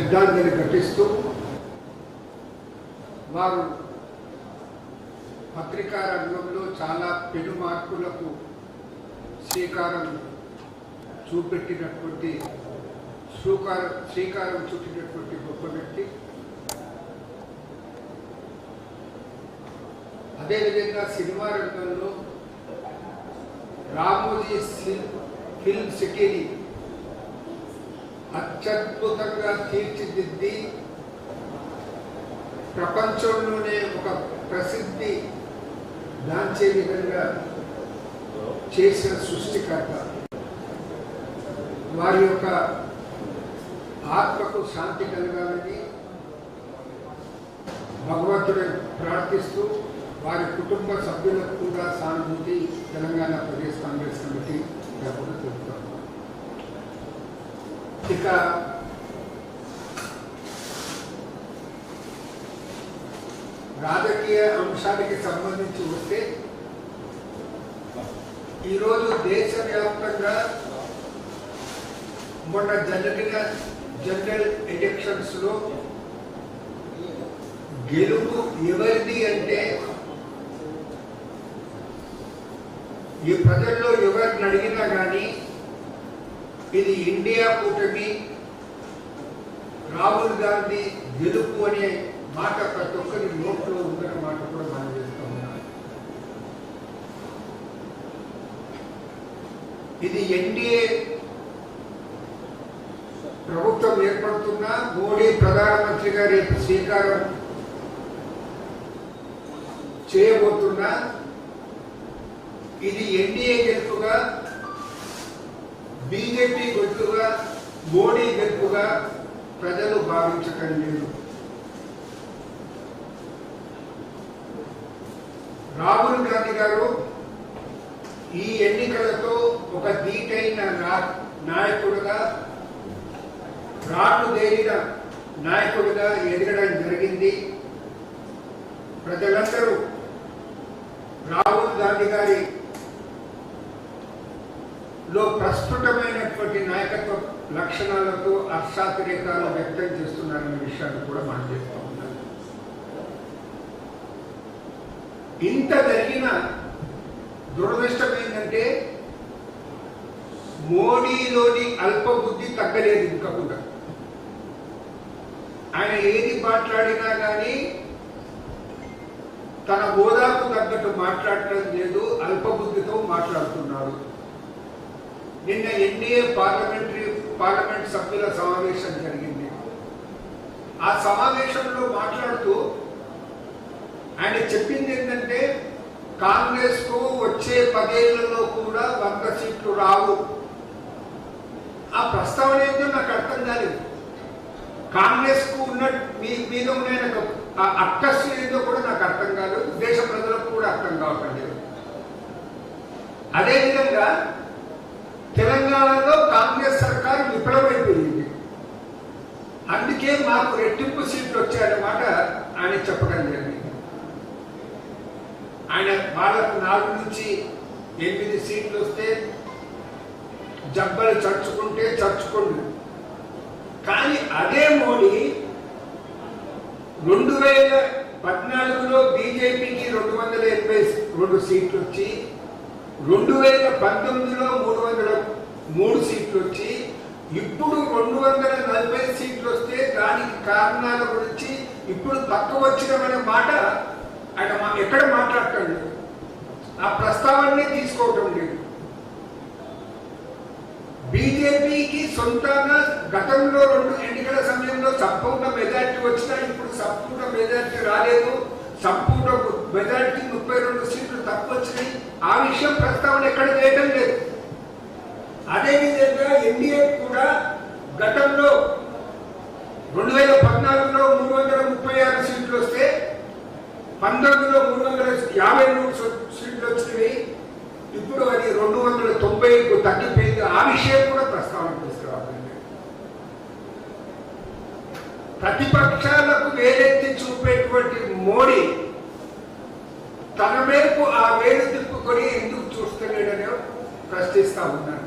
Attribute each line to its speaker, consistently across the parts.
Speaker 1: శ్రద్ధాంజలి ఘటిస్తూ వారు పత్రికా రంగంలో చాలా పెను మార్పులకు శ్రీకారం చుట్టినటువంటి గొప్ప వ్యక్తి. అదేవిధంగా సినిమా రంగంలో రామోజీ ఫిల్మ్ సిటీని అత్యద్భుతంగా తీర్చిదిద్ది ప్రపంచంలోనే ఒక ప్రసిద్ధి గాంచే విధంగా చేసిన సృష్టికర్త. వారి యొక్క ఆత్మకు శాంతి కలగాలని భగవంతుడిని ప్రార్థిస్తూ వారి కుటుంబ సభ్యులకు కూడా సానుభూతి తెలంగాణ ప్రదేశ్ కాంగ్రెస్ కమిటీ తరఫున తెలుపుతారు. ఇక రాజకీయ అంశానికి సంబంధించి వస్తే ఈరోజు దేశవ్యాప్తంగా మొన్న జరిగిన జనరల్ ఎలక్షన్స్ లో గెలుపు ఎవరిది అంటే ఈ ప్రజల్లో ఎవరిని అడిగినా కానీ ఇది ఇండియా కూటమి, రాహుల్ గాంధీ గెలుపు అనే మాట ప్రతి ఒక్కరి నోట్లో ఉందన్న మాట కూడా మనం చేస్తూ ఉన్నాం. ఇది ఎన్డీఏ ప్రభుత్వం ఏర్పడుతున్నా మోడీ ప్రధానమంత్రిగా రేపు శ్రీకారం చేయబోతున్నా ఇది ఎన్డీఏ గెలుపుగా, బీజేపీ గెలుపుగా, మోడీ గెలుపుగా ప్రజలు భావించటం లేదు. రాహుల్ గాంధీ గారు ఈ ఎన్నికలతో ఒక ధీటైన నాయకుడుగా, రాటుదేరిన నాయకుడిగా ఎదగడం జరిగింది. ప్రజలందరూ రాహుల్ గాంధీ గారి లో ప్రస్ఫుటమైనటువంటి నాయకత్వ లక్షణాలతో హర్షాతిరేకాలు వ్యక్తం చేస్తున్నారనే విషయాన్ని కూడా మనం చేస్తూ ఉన్నాం. ఇంత జరిగిన దురదృష్టం ఏంటంటే మోడీలోని అల్పబుద్ధి తగ్గలేదు. ఇంకా కూడా ఆయన ఏది మాట్లాడినా కానీ తన హోదాకు తగ్గట్టు మాట్లాడటం లేదు, అల్పబుద్ధితో మాట్లాడుతున్నారు. నిన్న ఎన్డీఏ పార్లమెంట్ సభ్యుల సమావేశం జరిగింది. ఆ సమావేశంలో మాట్లాడుతూ ఆయన చెప్పింది ఏంటంటే కాంగ్రెస్ కు వచ్చే 10 ఏళ్లలో కూడా 100 సీట్లు రావు. ఆ ప్రస్తావన ఏంటో నాకు అర్థం కాలేదు. కాంగ్రెస్ కు ఉన్న మీద ఉన్న అక్కస్సు ఏంటో కూడా నాకు అర్థం కాదు, దేశ ప్రజలకు కూడా అర్థం కావటం లేదు. అదేవిధంగా తెలంగాణలో కాంగ్రెస్ సర్కారు విఫలమైపోయింది, అందుకే మాకు రెట్టింపు సీట్లు వచ్చాయన్నమాట ఆయన చెప్పడం జరిగింది. ఆయన వాళ్ళకు 4 నుంచి 8 సీట్లు వస్తే జబ్బలు చర్చుకోండి. కానీ అదే మోడీ 2014లో బీజేపీకి 282 సీట్లు వచ్చి 2019లో 303 సీట్లు వచ్చి ఇప్పుడు 240 సీట్లు వస్తే దానికి కారణాల గురించి ఇప్పుడు తక్కువ వచ్చినమనే మాట ఆయన ఎక్కడ మాట్లాడటం లేదు. ఆ ప్రస్తావనే తీసుకోవటం లేదు. బీజేపీకి సొంతంగా గతంలో 2 ఎన్నికల సమయంలో సంపూర్ణ మెజార్టీ వచ్చినా ఇప్పుడు సంపూర్ణ మెజార్టీ రాలేదు. సంపూర్ణ మెజార్టీ 32 సీట్లు తక్కువ వచ్చినాయి. ఆ విషయం ప్రస్తావన ఎక్కడ చేయటం లేదు. అదేవిధంగా ఎన్డీఏ కూడా గతంలో 2014లో 336 సీట్లు వస్తే 19లో 353 సీట్లు వచ్చినవి. ఇప్పుడు అది 290కు తగ్గిపోయింది. ఆ విషయం కూడా ప్రస్తావన తీసుకురావాలి. ప్రతిపక్షాలకు వేలెత్తి చూపేటువంటి మోడీ తన వైపు ఆ వేలు తిప్పుకొని ఎందుకు చూస్తలేడని ప్రశ్నిస్తా ఉన్నాను.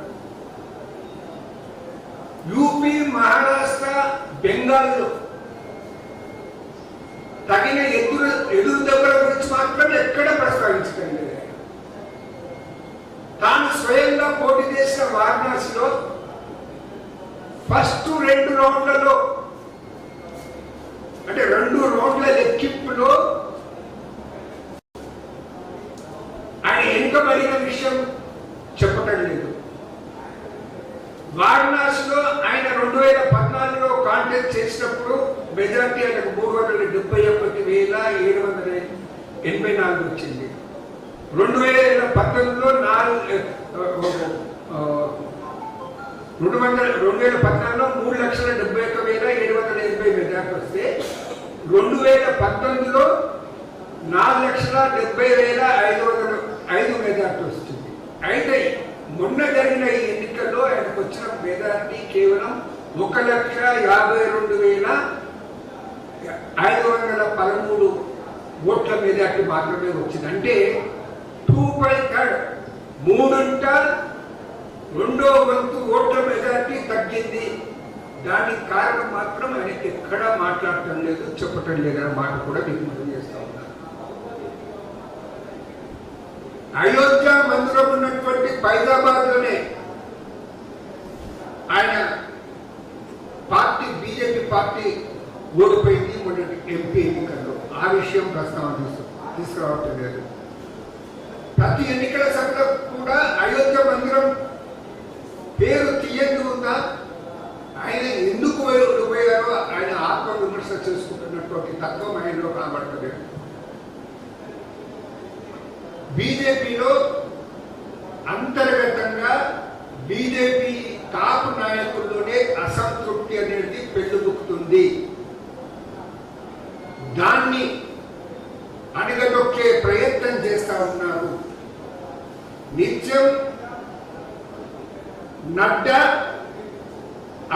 Speaker 1: యూపీ, మహారాష్ట్ర, బెంగాల్లో తగిన ఎదురు దెబ్బల గురించి మాత్రం ఎక్కడ ప్రస్తావించడం లేదు. తాను స్వయంగా పోటీ చేసిన వారణాసిలో ఫస్ట్ 2 రౌండ్లలో అంటే 2 రౌండ్ల లెక్కింపులో ఆయన వెనుకబడిన విషయం చెప్పటం లేదు. వారణాసిలో ఆయన 2014లో కాంటెస్ట్ చేసినప్పుడు మెజార్టీ ఆయనకు 371,784 వచ్చింది. 2014లో 3,71,780 మెజార్టీ వస్తే 2019లో 4,70,505 మెజార్టీ వస్తుంది. అయితే మొన్న జరిగిన ఈ ఎన్నికల్లో ఆయనకు వచ్చిన మెజార్టీ కేవలం 1,52,513 ఓట్ల మెజార్టీ మాత్రమే వచ్చింది. అంటే 2/3 మూడింట 2వ వంతు ఓట్ల మెజార్టీ తగ్గింది. దానికి కారణం మాత్రం ఆయన ఎక్కడా మాట్లాడటం లేదు, చెప్పటం లేదన్న మాట కూడా మీకు మనం చేస్తా ఉన్నారు. అయోధ్య మందిరం ఉన్నటువంటి ఫైజాబాద్ లోనే ఆయన పార్టీ బీజేపీ పార్టీ ఓడిపోయింది మొన్నటి ఎంపీ ఎన్నికల్లో. ఆ విషయం ప్రస్తావన తీసుకురావటం లేదు. ప్రతి ఎన్నికల సభలో కూడా అయోధ్య మందిరం పేరు తీయండి ఉందా, ఆయన ఎందుకు ఓడిపోయారో ఆయన ఆత్మవిమర్శ చేసుకుంటున్నటువంటి తత్వం ఆయనలో కనబడతలేదు. బీజేపీలో అంతర్గతంగా బీజేపీ టాప్ నాయకుల్లోనే అసంతృప్తి అనేది పెళ్ళుబుక్కుతుంది. దాన్ని అణగదొక్కే ప్రయత్నం చేస్తా ఉన్నారు. నిత్యం నడ్డా,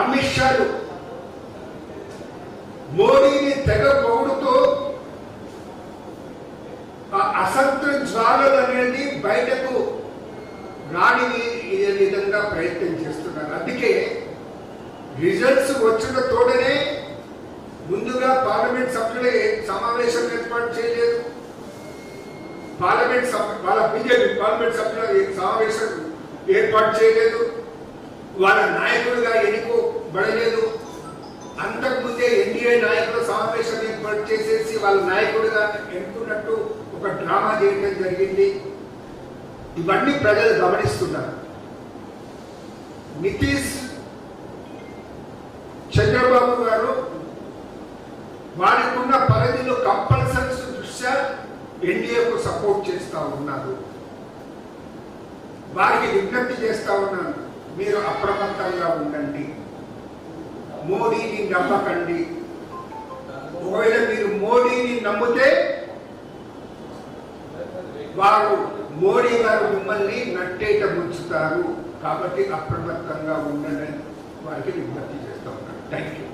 Speaker 1: అమిత్ షాలు మోడీని తెగ పొగుడుతూ అసంతృప్తి జ్వాలలు అనేది బయటకు రాని విధంగా ప్రయత్నం చేస్తున్నారు. అందుకే రిజల్ట్స్ వచ్చిన తోడనే ముందుగా పార్లమెంట్ సభ్యుల సమావేశం ఏర్పాటు చేయలేదు. వాళ్ళ బీజేపీ పార్లమెంట్ సభ్యుల సమావేశం ఏర్పాటు చేయలేదు. వాళ్ళ నాయకులుగా ఎన్నుకోబడలేదు. అంతకుముందే ఎన్డీఏ నాయకుల సమావేశం ఏర్పాటు చేసేసి వాళ్ళ నాయకుడిగా ఎన్నుకున్నట్టు ఒక డ్రామా చేయడం జరిగింది. ఇవన్నీ ప్రజలు గమనిస్తున్నారు. నితీష్ చంద్రబాబు గారు వారికి ఉన్న పరిధిలో కంపల్సరీస్ దృష్ట్యా ఎన్డీఏకు సపోర్ట్ చేస్తా ఉన్నారు. వారికి విజ్ఞప్తి చేస్తా ఉన్నాను, మీరు అప్రమత్తంగా ఉండండి, మోడీని నమ్మకండి. ఒకవేళ మీరు మోడీని నమ్మితే వారు మోడీ గారు మిమ్మల్ని నట్టేట ముంచుతారు. కాబట్టి అప్రమత్తంగా ఉండండి వారికి విజ్ఞప్తి చేస్తా ఉన్నాను. Thank you.